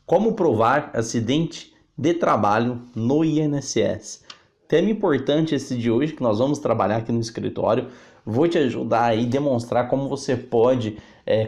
Como provar acidente de trabalho no INSS? Tema importante esse de hoje que nós vamos trabalhar aqui no escritório. Vou te ajudar aí a demonstrar como você pode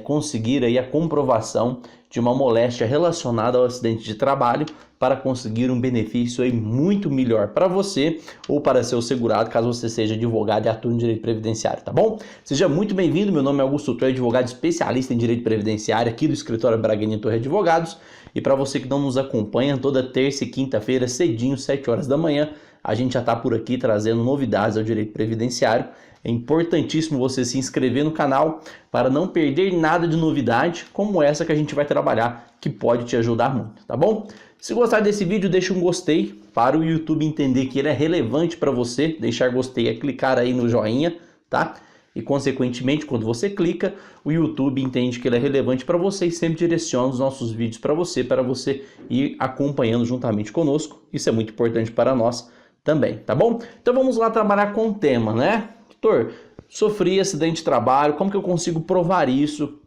conseguir aí a comprovação de uma moléstia relacionada ao acidente de trabalho para conseguir um benefício aí muito melhor para você ou para seu segurado, caso você seja advogado e atue em direito previdenciário, tá bom? Seja muito bem-vindo, meu nome é Augusto Torre, advogado especialista em direito previdenciário aqui do escritório Braganini Torre Advogados. E para você que não nos acompanha, toda terça e quinta-feira, cedinho, 7 horas da manhã, a gente já está por aqui trazendo novidades ao direito previdenciário. É importantíssimo você se inscrever no canal para não perder nada de novidade como essa que a gente vai trabalhar, que pode te ajudar muito, tá bom? Se gostar desse vídeo, deixa um gostei para o YouTube entender que ele é relevante para você. Deixar gostei é clicar aí no joinha, tá? E consequentemente, quando você clica, o YouTube entende que ele é relevante para você e sempre direciona os nossos vídeos para você ir acompanhando juntamente conosco. Isso é muito importante para nós também, tá bom? Então vamos lá trabalhar com o tema, né? Doutor, sofri acidente de trabalho, como que eu consigo provar isso?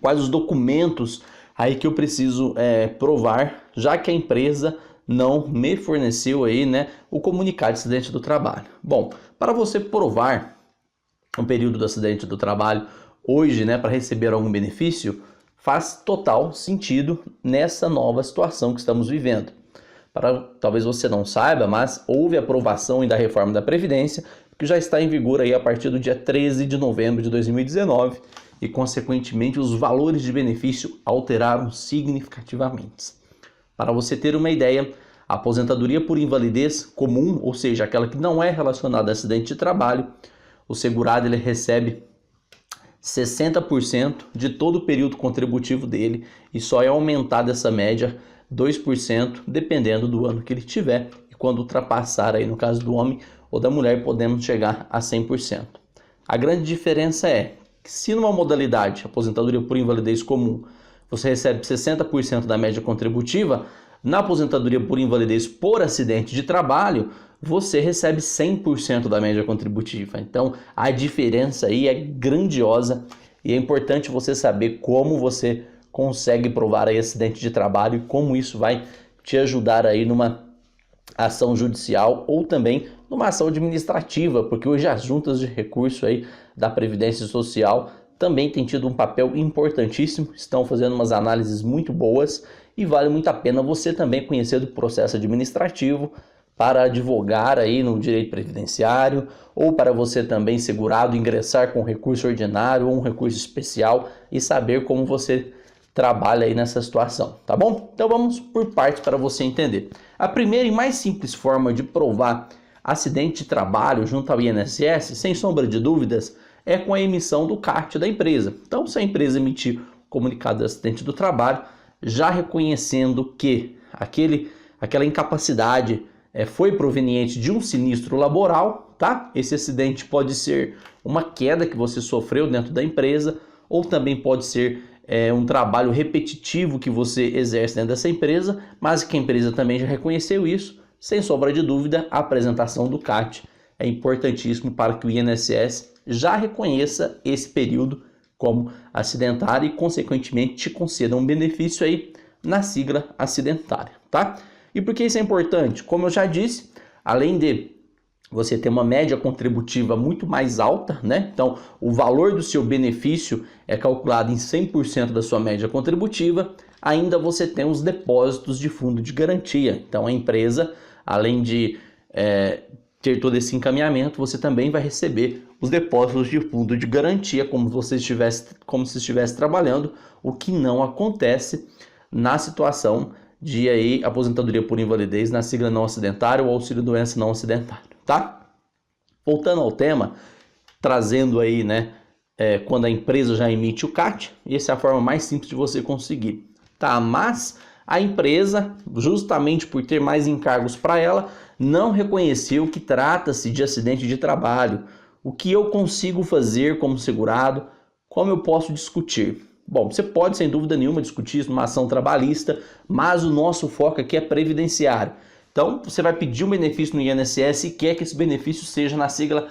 Quais os documentos aí que eu preciso provar, já que a empresa não me forneceu aí, né, o comunicado de acidente do trabalho? Bom, para você provar um período do acidente do trabalho hoje, né, para receber algum benefício, faz total sentido nessa nova situação que estamos vivendo. Talvez você não saiba, mas houve aprovação da reforma da Previdência, que já está em vigor aí a partir do dia 13 de novembro de 2019 e, consequentemente, os valores de benefício alteraram significativamente. Para você ter uma ideia, a aposentadoria por invalidez comum, ou seja, aquela que não é relacionada a acidente de trabalho, o segurado ele recebe 60% de todo o período contributivo dele e só é aumentada essa média 2% dependendo do ano que ele tiver, e quando ultrapassar aí no caso do homem ou da mulher podemos chegar a 100%. A grande diferença é que se numa modalidade aposentadoria por invalidez comum você recebe 60% da média contributiva, na aposentadoria por invalidez por acidente de trabalho você recebe 100% da média contributiva. Então a diferença aí é grandiosa e é importante você saber como você consegue provar aí acidente de trabalho e como isso vai te ajudar aí numa ação judicial ou também numa ação administrativa, porque hoje as juntas de recurso aí da Previdência Social também têm tido um papel importantíssimo, estão fazendo umas análises muito boas e vale muito a pena você também conhecer do processo administrativo para advogar aí no direito previdenciário ou para você também segurado ingressar com recurso ordinário ou um recurso especial e saber como você trabalha aí nessa situação, tá bom? Então vamos por partes para você entender. A primeira e mais simples forma de provar acidente de trabalho junto ao INSS, sem sombra de dúvidas, é com a emissão do CART da empresa. Então, se a empresa emitir o comunicado de acidente do trabalho, já reconhecendo que aquela incapacidade foi proveniente de um sinistro laboral, tá? Esse acidente pode ser uma queda que você sofreu dentro da empresa, ou também pode ser um trabalho repetitivo que você exerce dentro dessa empresa, mas que a empresa também já reconheceu isso. Sem sombra de dúvida, a apresentação do CART é importantíssimo para que o INSS já reconheça esse período como acidentário e, consequentemente, te conceda um benefício aí na sigla acidentária, tá? E por que isso é importante? Como eu já disse, além de você ter uma média contributiva muito mais alta, né? Então, o valor do seu benefício é calculado em 100% da sua média contributiva, ainda você tem os depósitos de fundo de garantia. Então, a empresa, além de ter todo esse encaminhamento, você também vai receber os depósitos de fundo de garantia, como se estivesse trabalhando, o que não acontece na situação de aí, aposentadoria por invalidez na sigla não acidentária ou auxílio-doença não acidentário, tá? Voltando ao tema, trazendo aí, né, quando a empresa já emite o CART, e essa é a forma mais simples de você conseguir, tá? Mas a empresa, justamente por ter mais encargos para ela, não reconheceu que trata-se de acidente de trabalho. O que eu consigo fazer como segurado? Como eu posso discutir? Bom, você pode, sem dúvida nenhuma, discutir isso numa ação trabalhista, mas o nosso foco aqui é previdenciário. Então, você vai pedir um benefício no INSS e quer que esse benefício seja na sigla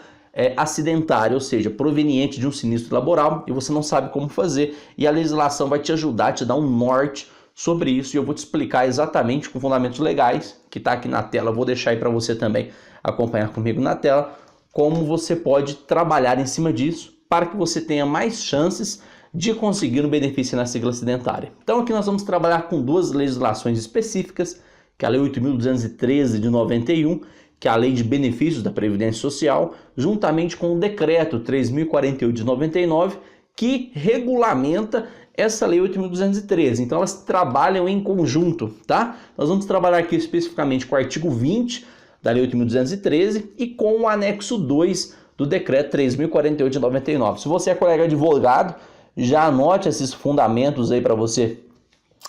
acidentária, ou seja, proveniente de um sinistro laboral, e você não sabe como fazer, e a legislação vai te ajudar, te dar um norte sobre isso e eu vou te explicar exatamente com fundamentos legais, que está aqui na tela. Eu vou deixar aí para você também acompanhar comigo na tela, como você pode trabalhar em cima disso para que você tenha mais chances de conseguir um benefício na sigla acidentária. Então aqui nós vamos trabalhar com duas legislações específicas, que é a Lei 8.213 de 91, que é a Lei de Benefícios da Previdência Social, juntamente com o Decreto 3.048 de 99, que regulamenta essa Lei 8.213. Então elas trabalham em conjunto, tá? Nós vamos trabalhar aqui especificamente com o artigo 20 da Lei 8.213 e com o anexo 2 do Decreto 3.048 de 99. Se você é colega advogado, já anote esses fundamentos aí para você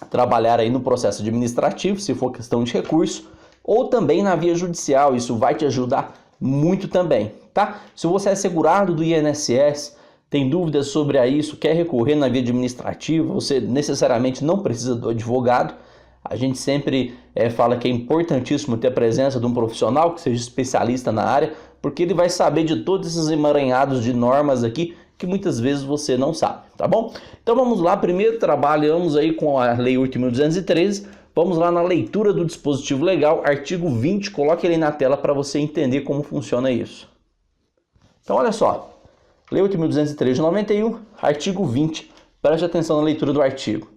trabalhar aí no processo administrativo, se for questão de recurso, ou também na via judicial. Isso vai te ajudar muito também, tá? Se você é segurado do INSS, tem dúvidas sobre isso, quer recorrer na via administrativa, você necessariamente não precisa do advogado. A gente sempre fala que é importantíssimo ter a presença de um profissional que seja especialista na área, porque ele vai saber de todos esses emaranhados de normas aqui que muitas vezes você não sabe, tá bom? Então vamos lá, primeiro trabalhamos aí com a Lei 8.213, vamos lá na leitura do dispositivo legal, artigo 20, coloque ele na tela para você entender como funciona isso. Então olha só, Lei 8.203 de 91, artigo 20, preste atenção na leitura do artigo.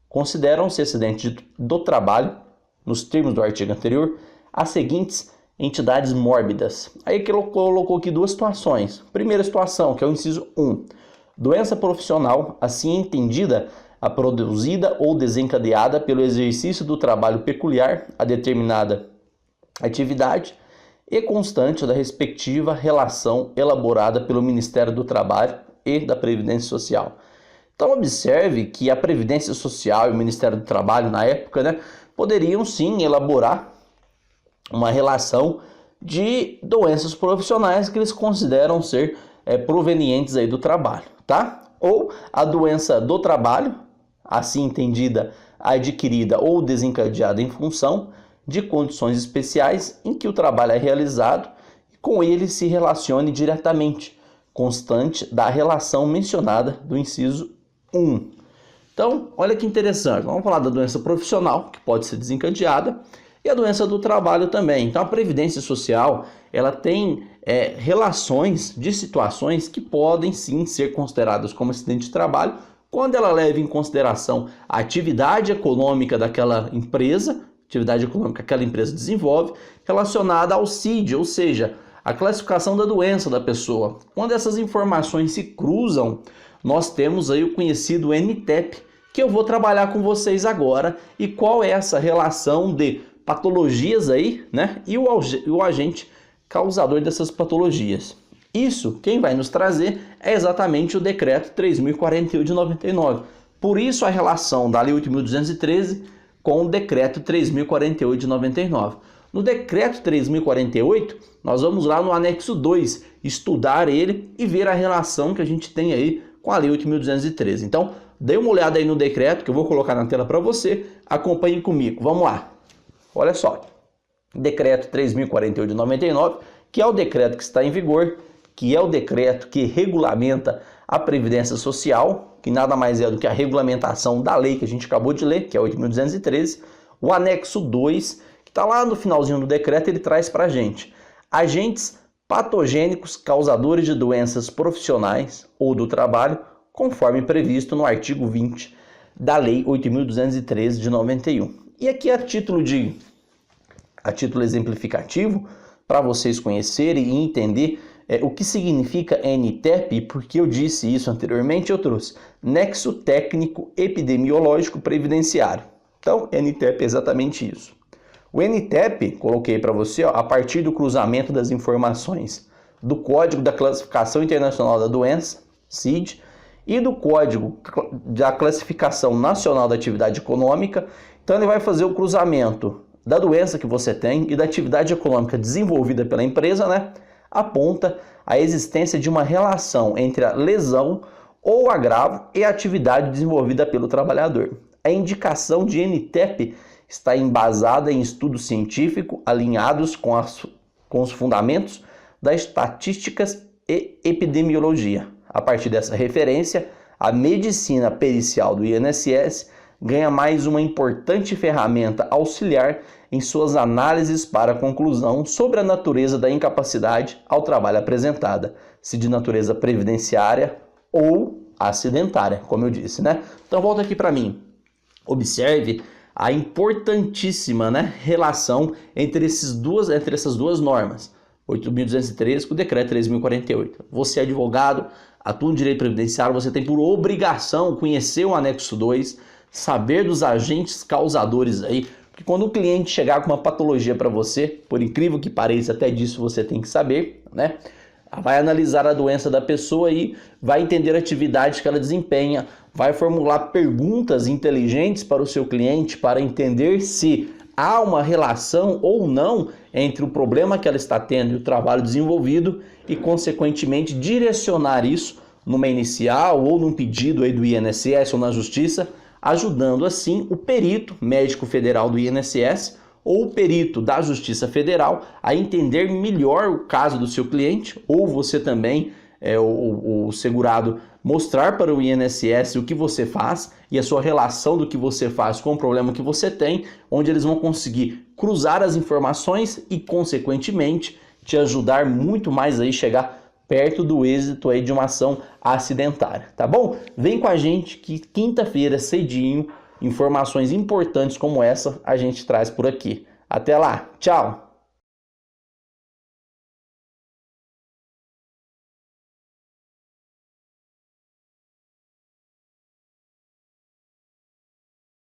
Consideram-se acidentes do trabalho, nos termos do artigo anterior, as seguintes entidades mórbidas. Aí que ele colocou aqui duas situações. Primeira situação, que é o inciso 1. Doença profissional, assim entendida, a produzida ou desencadeada pelo exercício do trabalho peculiar a determinada atividade e constante da respectiva relação elaborada pelo Ministério do Trabalho e da Previdência Social. Então observe que a Previdência Social e o Ministério do Trabalho na época, poderiam sim elaborar uma relação de doenças profissionais que eles consideram ser provenientes aí do trabalho, tá? Ou a doença do trabalho, assim entendida, adquirida ou desencadeada em função de condições especiais em que o trabalho é realizado e com ele se relacione diretamente, constante da relação mencionada do inciso 1. Então, olha que interessante, vamos falar da doença profissional, que pode ser desencadeada, e a doença do trabalho também. Então a Previdência Social, ela tem relações de situações que podem sim ser consideradas como acidente de trabalho, quando ela leva em consideração a atividade econômica daquela empresa, atividade econômica que aquela empresa desenvolve, relacionada ao CID, ou seja, a classificação da doença da pessoa. Quando essas informações se cruzam, nós temos aí o conhecido NTEP, que eu vou trabalhar com vocês agora, e qual é essa relação de patologias aí, e o agente causador dessas patologias. Isso, quem vai nos trazer é exatamente o Decreto 3.048 de 99. Por isso a relação da Lei 8.213 com o Decreto 3.048 de 99. No Decreto 3.048, nós vamos lá no anexo 2, estudar ele e ver a relação que a gente tem aí com a Lei 8.213. Então, dê uma olhada aí no decreto que eu vou colocar na tela para você, acompanhe comigo, vamos lá. Olha só, Decreto 3.048 de 99, que é o decreto que está em vigor, que é o decreto que regulamenta a Previdência Social, que nada mais é do que a regulamentação da lei que a gente acabou de ler, que é 8.213, o anexo 2, que está lá no finalzinho do decreto, ele traz para a gente agentes patogênicos causadores de doenças profissionais ou do trabalho, conforme previsto no artigo 20 da Lei 8.213 de 91. E aqui a título exemplificativo, para vocês conhecerem e entender o que significa NTEP, porque eu disse isso anteriormente, eu trouxe Nexo Técnico Epidemiológico Previdenciário. Então, NTEP é exatamente isso. O NTEP, coloquei para você, a partir do cruzamento das informações do Código da Classificação Internacional da Doença, CID, e do Código da Classificação Nacional da Atividade Econômica. Então ele vai fazer o cruzamento da doença que você tem e da atividade econômica desenvolvida pela empresa, aponta a existência de uma relação entre a lesão ou agravo e a atividade desenvolvida pelo trabalhador. A indicação de NTEP está embasada em estudos científicos alinhados com os fundamentos das estatísticas e epidemiologia. A partir dessa referência, a medicina pericial do INSS ganha mais uma importante ferramenta auxiliar em suas análises para a conclusão sobre a natureza da incapacidade ao trabalho apresentada, se de natureza previdenciária ou acidentária, como eu disse, né? Então volta aqui para mim. Observe a importantíssima, né, relação entre essas duas normas, 8.203 com o decreto 3.048. Você é advogado, atua no direito previdenciário, você tem por obrigação conhecer o anexo 2, saber dos agentes causadores aí, porque quando o cliente chegar com uma patologia para você, por incrível que pareça, até disso você tem que saber, né? Vai analisar a doença da pessoa e vai entender a atividade que ela desempenha, vai formular perguntas inteligentes para o seu cliente para entender se há uma relação ou não entre o problema que ela está tendo e o trabalho desenvolvido e, consequentemente, direcionar isso numa inicial ou num pedido aí do INSS ou na Justiça, ajudando assim o perito médico federal do INSS ou o perito da Justiça Federal a entender melhor o caso do seu cliente, ou você também, o segurado, mostrar para o INSS o que você faz e a sua relação do que você faz com o problema que você tem, onde eles vão conseguir cruzar as informações e, consequentemente, te ajudar muito mais aí chegar perto do êxito aí de uma ação acidentária, tá bom? Vem com a gente que quinta-feira, cedinho, informações importantes como essa a gente traz por aqui. Até lá, tchau!